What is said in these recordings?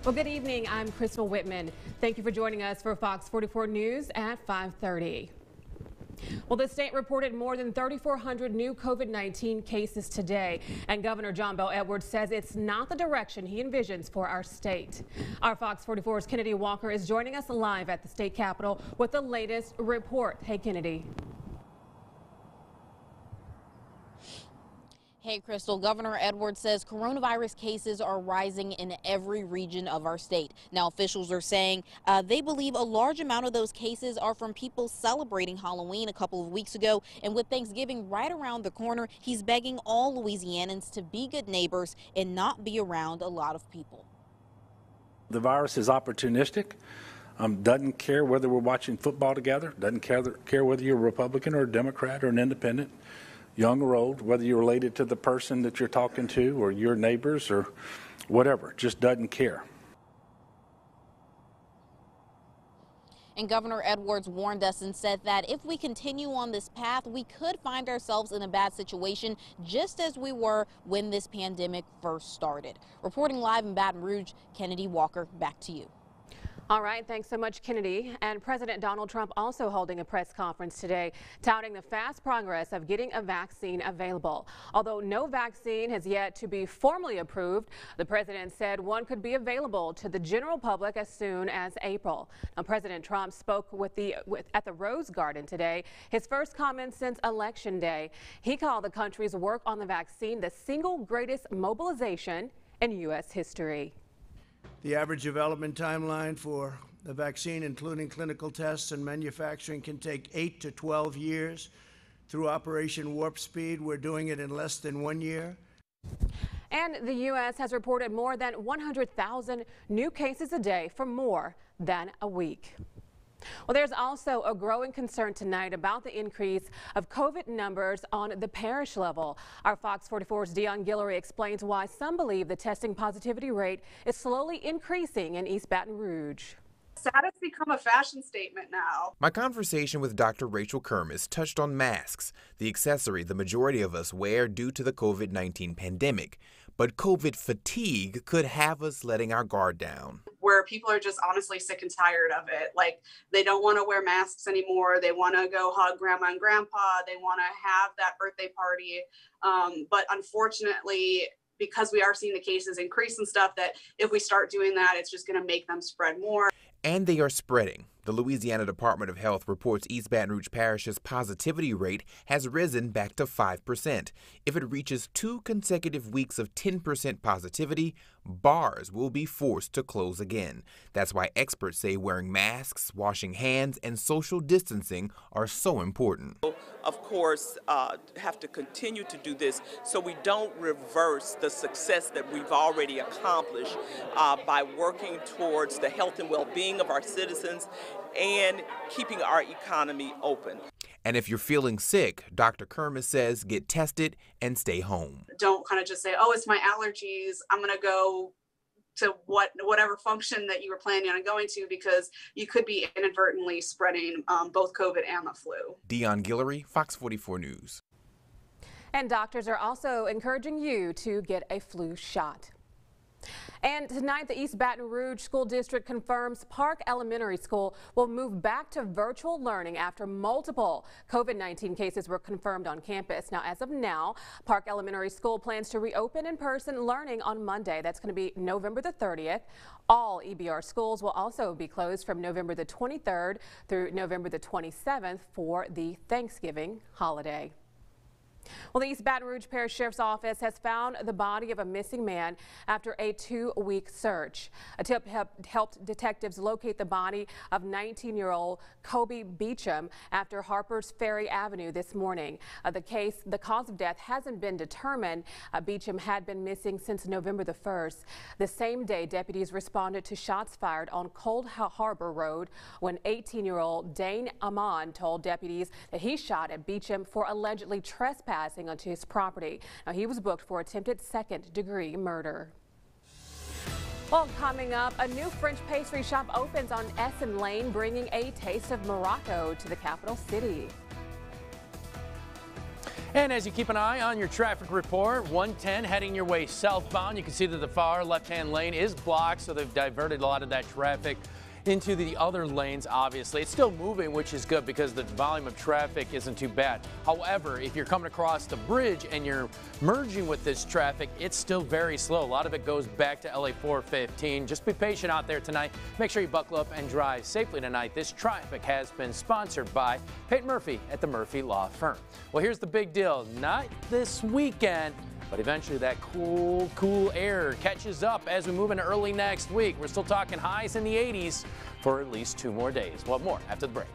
Well, good evening. I'm Crystal Whitman. Thank you for joining us for Fox 44 News at 5:30. Well, the state reported more than 3,400 new COVID-19 cases today, and Governor John Bel Edwards says it's not the direction he envisions for our state. Our Fox 44's Kennedy Walker is joining us live at the state capitol with the latest report. Hey, Kennedy. Hey, Crystal. Governor Edwards says coronavirus cases are rising in every region of our state. Now, officials are saying they believe a large amount of those cases are from people celebrating Halloween a couple of weeks ago. And with Thanksgiving right around the corner, he's begging all Louisianans to be good neighbors and not be around a lot of people. The virus is opportunistic. Doesn't care whether we're watching football together, doesn't care whether you're a Republican or a Democrat or an independent, young or old, whether you're related to the person that you're talking to or your neighbors or whatever, just doesn't care. And Governor Edwards warned us and said that if we continue on this path, we could find ourselves in a bad situation, just as we were when this pandemic first started. Reporting live in Baton Rouge, Kennedy Walker, back to you. All right, thanks so much, Kennedy. And President Donald Trump also holding a press conference today, touting the fast progress of getting a vaccine available. Although no vaccine has yet to be formally approved, the president said one could be available to the general public as soon as April. Now, President Trump spoke at the Rose Garden today, his first comment since Election Day. He called the country's work on the vaccine the single greatest mobilization in U.S. history. The average development timeline for the vaccine, including clinical tests and manufacturing, can take 8 to 12 years. Through Operation Warp Speed, we're doing it in less than 1 year. And the U.S. has reported more than 100,000 new cases a day for more than a week. Well, there's also a growing concern tonight about the increase of COVID numbers on the parish level. Our Fox 44's Dion Guillory explains why some believe the testing positivity rate is slowly increasing in East Baton Rouge. That has become a fashion statement now. My conversation with Dr. Rachel Kermis touched on masks, the accessory the majority of us wear due to the COVID-19 pandemic. But COVID fatigue could have us letting our guard down. Where people are just honestly sick and tired of it. Like, they don't want to wear masks anymore. They want to go hug grandma and grandpa. They want to have that birthday party. But unfortunately, because we are seeing the cases increase and stuff, that if we start doing that, it's just going to make them spread more. And they are spreading. The Louisiana Department of Health reports East Baton Rouge Parish's positivity rate has risen back to 5%. If it reaches 2 consecutive weeks of 10% positivity, bars will be forced to close again. That's why experts say wearing masks, washing hands, and social distancing are so important. Of course, have to continue to do this so we don't reverse the success that we've already accomplished by working towards the health and well-being of our citizens and keeping our economy open. And if you're feeling sick, Dr. Kermis says get tested and stay home. Don't kind of just say, oh, it's my allergies, I'm going to go to whatever function that you were planning on going to, because you could be inadvertently spreading both COVID and the flu. Dion Guillory, Fox 44 News. And doctors are also encouraging you to get a flu shot. And tonight, the East Baton Rouge School District confirms Park Elementary School will move back to virtual learning after multiple COVID-19 cases were confirmed on campus. Now, as of now, Park Elementary School plans to reopen in-person learning on Monday. That's going to be November the 30th. All EBR schools will also be closed from November the 23rd through November the 27th for the Thanksgiving holiday. Well, the East Baton Rouge Parish Sheriff's Office has found the body of a missing man after a 2-week search. A tip helped detectives locate the body of 19-year-old Kobe Beecham after Harper's Ferry Avenue this morning. The cause of death hasn't been determined. Beecham had been missing since November the 1st. The same day, deputies responded to shots fired on Cold Harbor Road when 18-year-old Dane Amon told deputies that he shot at Beecham for allegedly trespassing onto his property. Now, he was booked for attempted second-degree murder. Well, coming up, a new French pastry shop opens on Essen Lane, bringing a taste of Morocco to the capital city. And as you keep an eye on your traffic report, 110 heading your way southbound. You can see that the far left-hand lane is blocked, so they've diverted a lot of that traffic into the other lanes. Obviously, it's still moving, which is good because the volume of traffic isn't too bad. However, if you're coming across the bridge and you're merging with this traffic, it's still very slow. A lot of it goes back to LA 415. Just be patient out there tonight. Make sure you buckle up and drive safely tonight. This traffic has been sponsored by Peyton Murphy at the Murphy Law Firm. Well, here's the big deal. Not this weekend, but eventually that cool air catches up as we move into early next week. We're still talking highs in the 80s for at least 2 more days. What more after the break?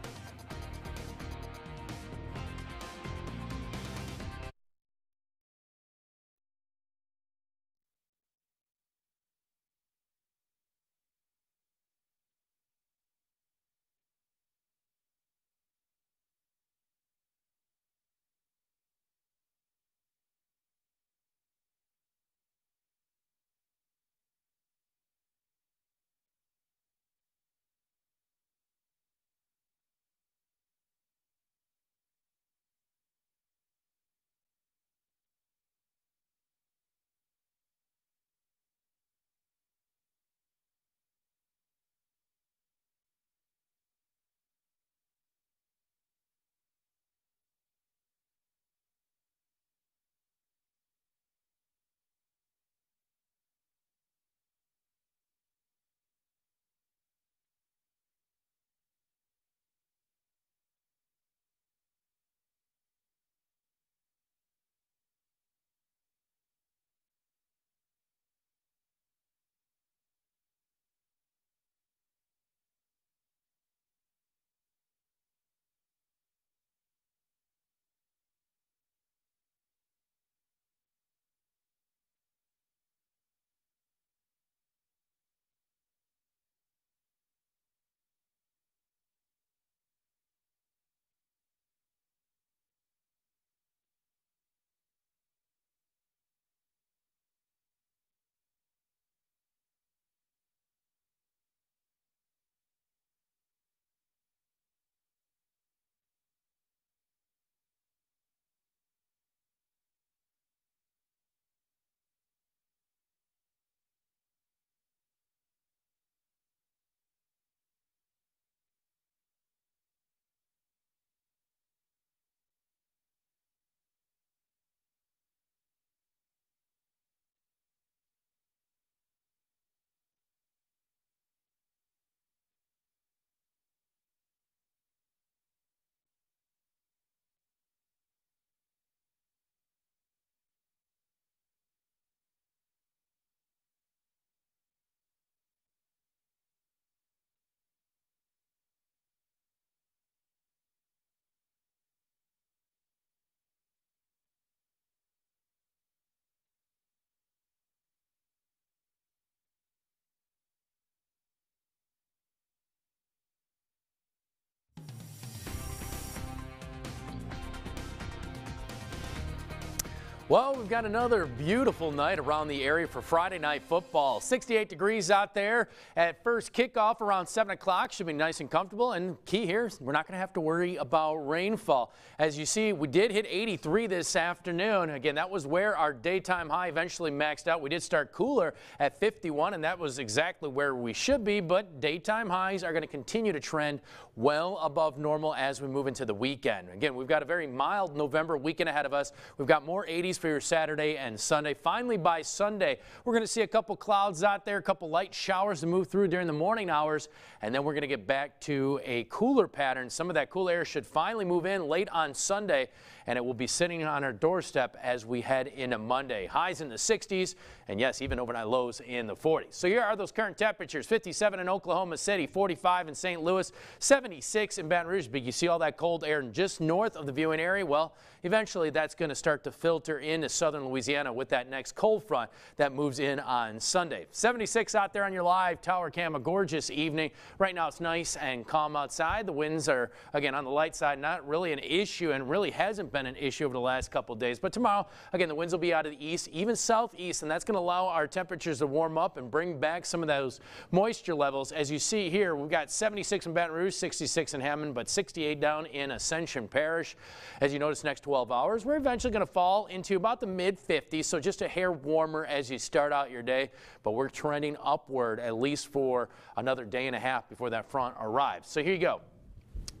Well, we've got another beautiful night around the area for Friday night football. 68 degrees out there at first kickoff around 7 o'clock. Should be nice and comfortable. And key here is we're not going to have to worry about rainfall. As you see, we did hit 83 this afternoon. Again, that was where our daytime high eventually maxed out. We did start cooler at 51, and that was exactly where we should be. But daytime highs are going to continue to trend well above normal as we move into the weekend. Again, we've got a very mild November weekend ahead of us. We've got more 80s for your Saturday and Sunday. Finally, by Sunday, we're going to see a couple clouds out there, a couple light showers to move through during the morning hours, and then we're going to get back to a cooler pattern. Some of that cool air should finally move in late on Sunday, and it will be sitting on our doorstep as we head into Monday. Highs in the 60s, and yes, even overnight lows in the 40s. So here are those current temperatures: 57 in Oklahoma City, 45 in St. Louis, 76 in Baton Rouge. But you see all that cold air just north of the viewing area? Well, eventually that's going to start to filter into southern Louisiana with that next cold front that moves in on Sunday. 76 out there on your live tower cam. A gorgeous evening. Right now it's nice and calm outside. The winds are, again, on the light side, not really an issue, and really hasn't been an issue over the last couple of days. But tomorrow, again, the winds will be out of the east, even southeast, and that's going to allow our temperatures to warm up and bring back some of those moisture levels. As you see here, we've got 76 in Baton Rouge, 66 in Hammond, but 68 down in Ascension Parish. As you notice, next 12 hours, we're eventually going to fall into about the mid-50s, so just a hair warmer as you start out your day, but we're trending upward at least for another day and a half before that front arrives. So here you go.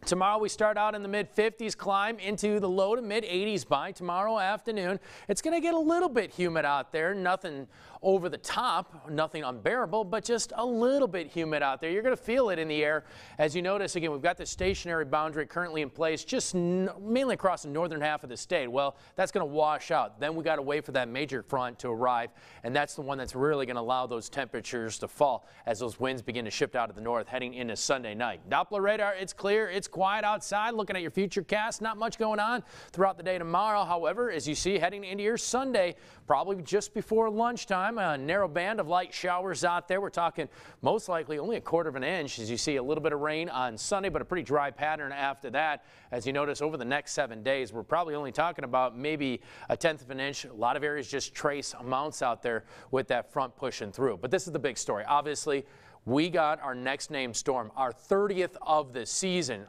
Tomorrow we start out in the mid-50s, climb into the low to mid-80s by tomorrow afternoon. It's going to get a little bit humid out there, nothing over the top, nothing unbearable, but just a little bit humid out there. You're going to feel it in the air. As you notice, again, we've got the stationary boundary currently in place just mainly across the northern half of the state. Well, that's going to wash out. Then we got to wait for that major front to arrive, and that's the one that's really going to allow those temperatures to fall as those winds begin to shift out of the north heading into Sunday night. Doppler radar, it's clear, it's quiet outside. Looking at your future cast, not much going on throughout the day tomorrow. However, as you see heading into your Sunday, probably just before lunchtime, a narrow band of light showers out there. We're talking most likely only a quarter of an inch as you see a little bit of rain on Sunday, but a pretty dry pattern after that. As you notice, over the next 7 days, we're probably only talking about maybe a tenth of an inch. A lot of areas just trace amounts out there with that front pushing through. But this is the big story. Obviously, we got our next named storm, our 30th of the season.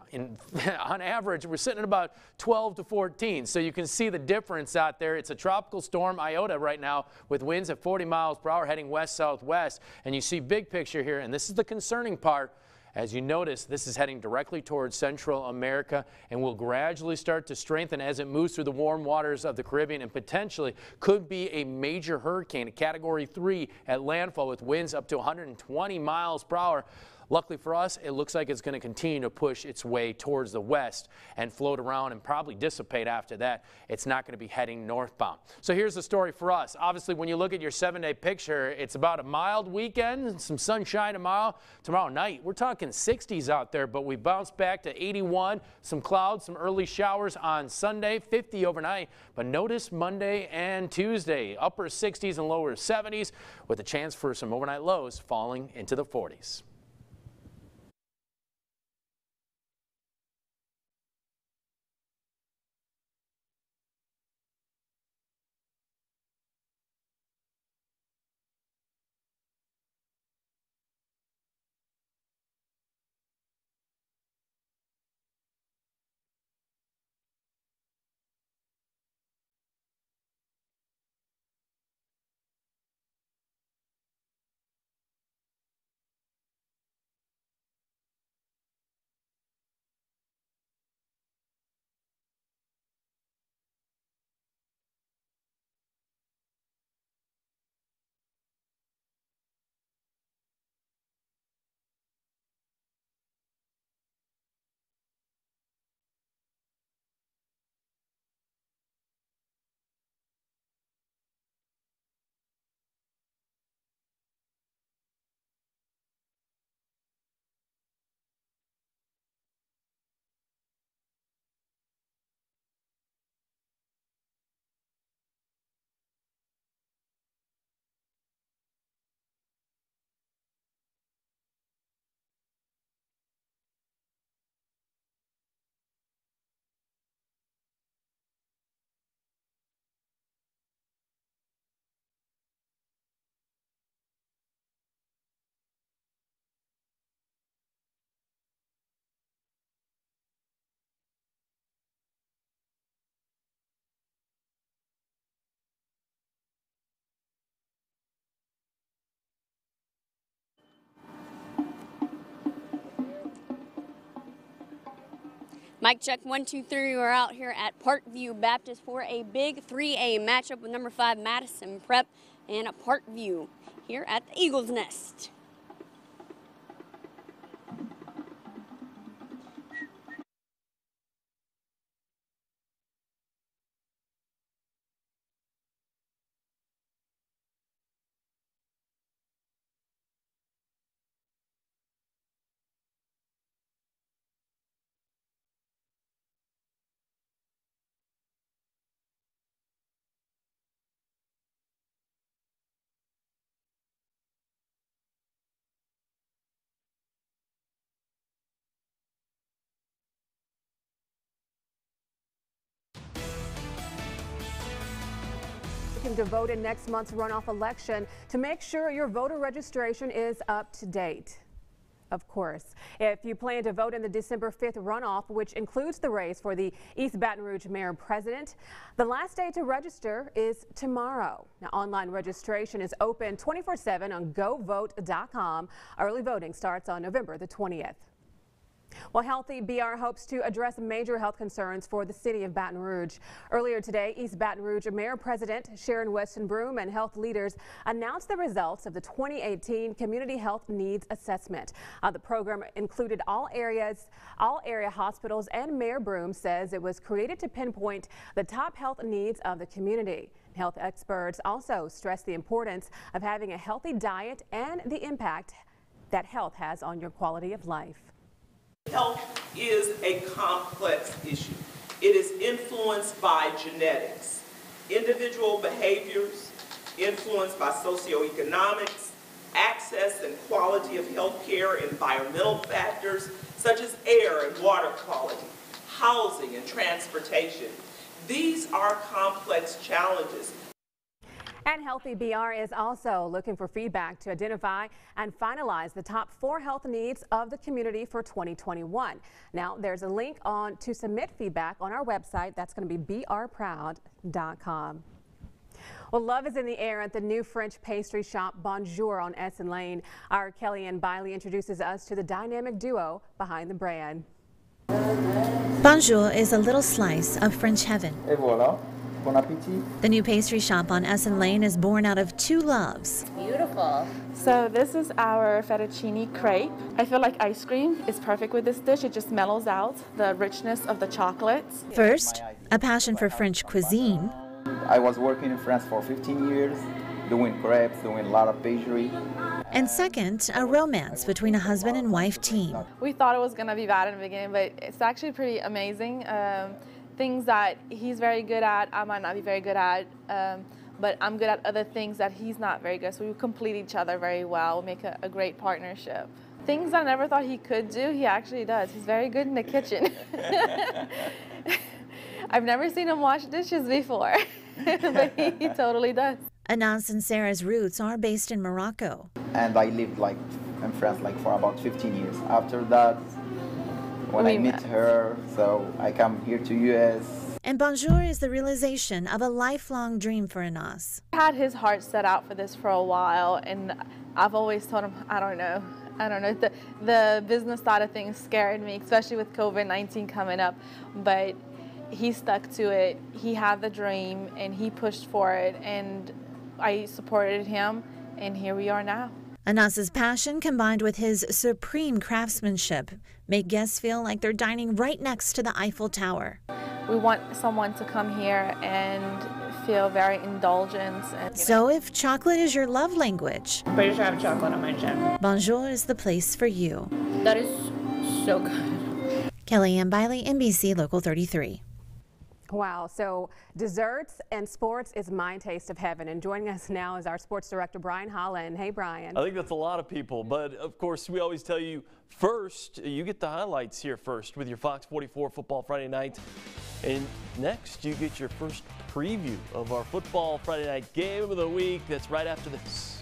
On average, we're sitting at about 12 to 14, so you can see the difference out there. It's a tropical storm, Iota, right now, with winds at 40 miles per hour heading west-southwest. And you see big picture here, and this is the concerning part. As you notice, this is heading directly towards Central America and will gradually start to strengthen as it moves through the warm waters of the Caribbean and potentially could be a major hurricane, a Category 3 at landfall with winds up to 120 miles per hour. Luckily for us, it looks like it's going to continue to push its way towards the west and float around and probably dissipate after that. It's not going to be heading northbound. So here's the story for us. Obviously, when you look at your 7-day picture, it's about a mild weekend, some sunshine tomorrow. Tomorrow night, we're talking 60s out there, but we bounce back to 81, some clouds, some early showers on Sunday, 50 overnight. But notice Monday and Tuesday, upper 60s and lower 70s with a chance for some overnight lows falling into the 40s. Mic check 1, 2, 3. We're out here at Parkview Baptist for a big 3A matchup with number 5 Madison Prep and Parkview here at the Eagles Nest. looking to vote in next month's runoff election to make sure your voter registration is up to date. Of course, if you plan to vote in the December 5th runoff, which includes the race for the East Baton Rouge mayor president, the last day to register is tomorrow. Now, online registration is open 24/7 on govote.com. Early voting starts on November the 20th. Well, Healthy BR hopes to address major health concerns for the city of Baton Rouge. Earlier today, East Baton Rouge Mayor President Sharon Weston Broome and health leaders announced the results of the 2018 Community Health Needs Assessment. The program included all area hospitals, and Mayor Broome says it was created to pinpoint the top health needs of the community. Health experts also stress the importance of having a healthy diet and the impact that health has on your quality of life. Health is a complex issue. It is influenced by genetics, individual behaviors, influenced by socioeconomics, access and quality of health care, environmental factors such as air and water quality, housing and transportation. These are complex challenges. And Healthy BR is also looking for feedback to identify and finalize the top 4 health needs of the community for 2021. Now, there's a link to submit feedback on our website. That's going to be brproud.com. Well, love is in the air at the new French pastry shop Bonjour on Essen Lane. Our Kellyanne Biley introduces us to the dynamic duo behind the brand. Bonjour is a little slice of French heaven. Et voilà. Bon appétit. The new pastry shop on Essen Lane is born out of 2 loves. Beautiful. So this is our fettuccine crepe. I feel like ice cream is perfect with this dish. It just mellows out the richness of the chocolates. First, a passion for French cuisine. I was working in France for 15 years, doing crepes, doing a lot of pastry. And second, a romance between a husband and wife team. We thought it was going to be bad in the beginning, but it's actually pretty amazing. Things that he's very good at, I might not be very good at, but I'm good at other things that he's not very good. So we complete each other very well. We make a great partnership. Things I never thought he could do, he actually does. He's very good in the kitchen. I've never seen him wash dishes before, but he totally does. Anas and Sarah's roots are based in Morocco. And I lived in France for about 15 years. After that, when I met her, so I come here to US. And Bonjour is the realization of a lifelong dream for Anas. He had his heart set out for this for a while, and I've always told him, I don't know. The business side of things scared me, especially with COVID-19 coming up, but he stuck to it. He had the dream, and he pushed for it, and I supported him, and here we are now. Anas's passion combined with his supreme craftsmanship make guests feel like they're dining right next to the Eiffel Tower. We want someone to come here and feel very indulgent. So if chocolate is your love language, I'm pretty sure I have chocolate on my chin. Bonjour is the place for you. That is so good. Kellyanne Biley, NBC Local 33. Wow, so desserts and sports is my taste of heaven. And joining us now is our sports director, Brian Holland. Hey, Brian. I think that's a lot of people, but of course, we always tell you first, you get the highlights here first with your Fox 44 Football Friday night. And next, you get your first preview of our Football Friday night game of the week. That's right after this.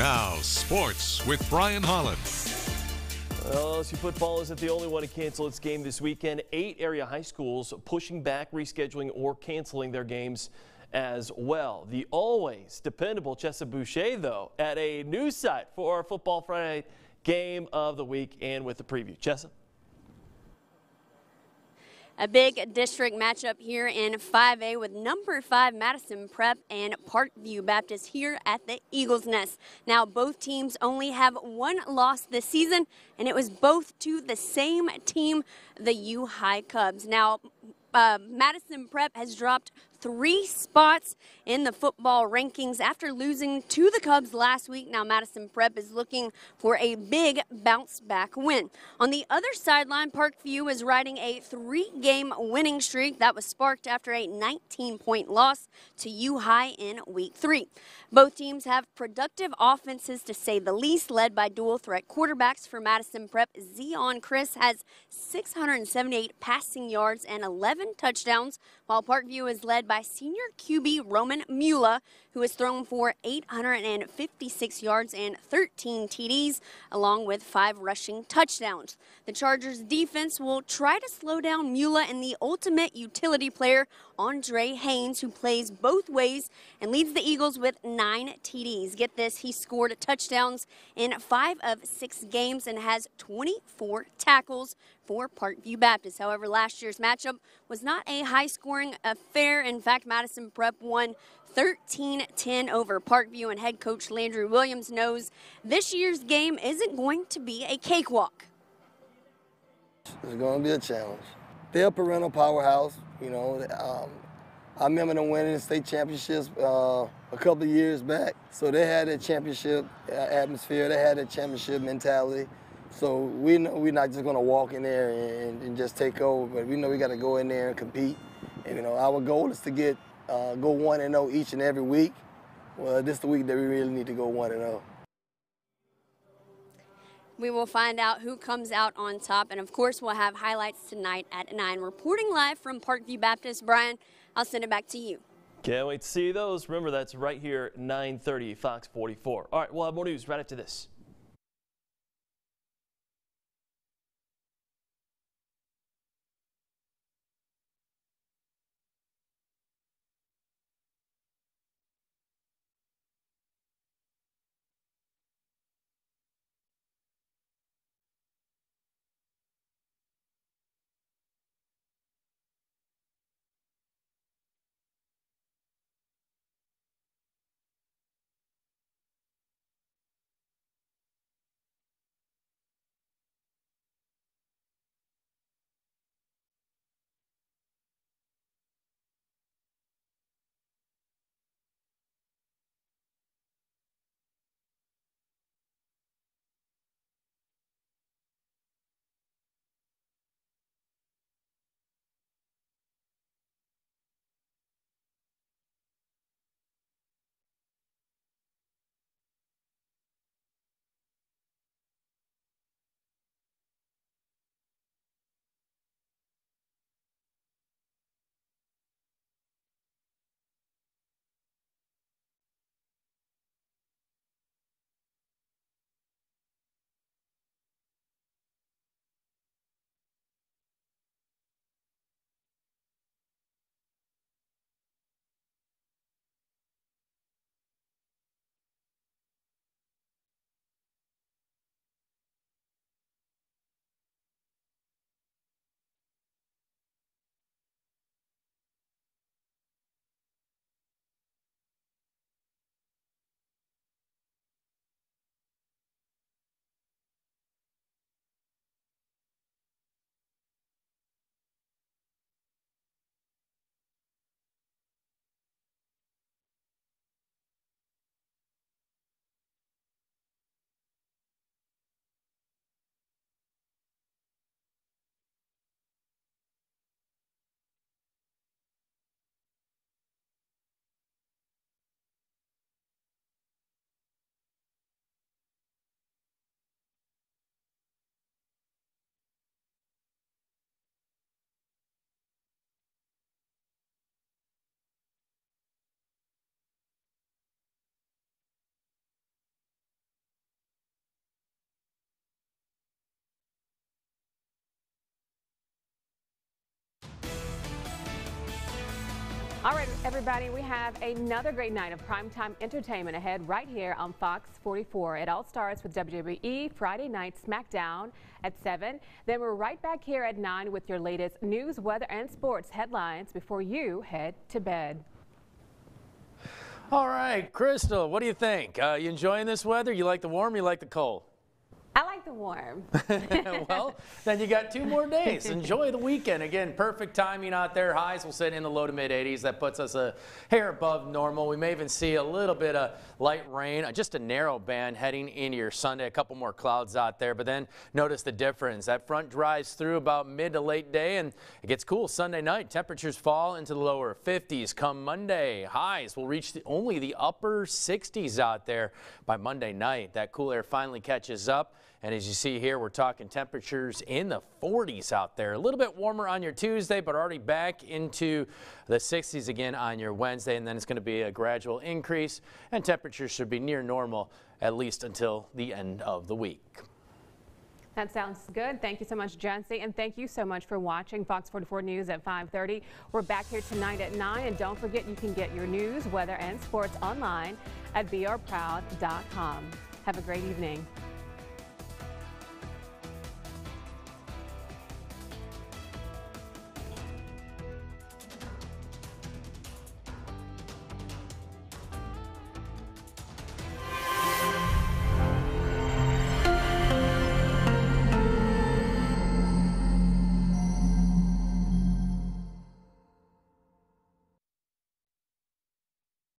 Now, sports with Brian Holland. Well, LSU football isn't the only one to cancel its game this weekend. 8 area high schools pushing back, rescheduling, or canceling their games as well. The always dependable Chessa Boucher, though, at a news site for our Football Friday game of the week and with the preview. Chessa? A big district matchup here in 5A with number 5 Madison Prep and Parkview Baptist here at the Eagles Nest. Now, both teams only have 1 loss this season, and it was both to the same team, the U High Cubs. Now, Madison Prep has dropped 3 spots in the football rankings after losing to the Cubs last week. Now Madison Prep is looking for a big bounce back win. On the other sideline, Parkview is riding a 3-game winning streak that was sparked after a 19-point loss to U High in week 3. Both teams have productive offenses to say the least, led by dual threat quarterbacks. For Madison Prep, Zion Chris has 678 passing yards and 11 touchdowns, while Parkview is led by senior QB Roman Mula, who has thrown for 856 yards and 13 TDs, along with 5 rushing touchdowns. The Chargers defense will try to slow down Mula and the ultimate utility player, Andre Haynes, who plays both ways and leads the Eagles with 9 TDs. Get this, he scored touchdowns in 5 of 6 games and has 24 tackles for Parkview Baptist. However, last year's matchup was not a high-scoring affair. In fact, Madison Prep won 13-10 over Parkview, and head coach Landry Williams knows this year's game isn't going to be a cakewalk. It's going to be a challenge. They're a perennial powerhouse, you know. I remember them winning state championships a couple of years back. So they had a championship atmosphere. They had a championship mentality. So we know we're not just going to walk in there and just take over, but we know we got to go in there and compete. And, you know, our goal is to get go 1-0 each and every week. Well, this is the week that we really need to go 1-0. We will find out who comes out on top, and of course we'll have highlights tonight at 9. Reporting live from Parkview Baptist, Brian, I'll send it back to you. Can't wait to see those. Remember, that's right here, 9:30, Fox 44. All right, we'll have more news right after this. All right, everybody, we have another great night of primetime entertainment ahead right here on Fox 44. It all starts with WWE Friday Night SmackDown at 7. Then we're right back here at 9 with your latest news, weather, and sports headlines before you head to bed. All right, Crystal, what do you think? You enjoying this weather? You like the warm, you like the cold? I like the warm. Well, then you got 2 more days. Enjoy the weekend. Again, perfect timing out there. Highs will sit in the low to mid 80s. That puts us a hair above normal. We may even see a little bit of light rain, just a narrow band heading into your Sunday. A couple more clouds out there, but then notice the difference. That front drives through about mid to late day, and it gets cool Sunday night. Temperatures fall into the lower 50s. Come Monday, highs will reach only the upper 60s out there by Monday night. That cool air finally catches up. And as you see here, we're talking temperatures in the 40s out there. A little bit warmer on your Tuesday, but already back into the 60s again on your Wednesday. And then it's going to be a gradual increase, and temperatures should be near normal at least until the end of the week. That sounds good. Thank you so much, Jesse, and thank you so much for watching Fox 44 News at 5:30. We're back here tonight at 9, and don't forget you can get your news, weather, and sports online at vrproud.com. Have a great evening.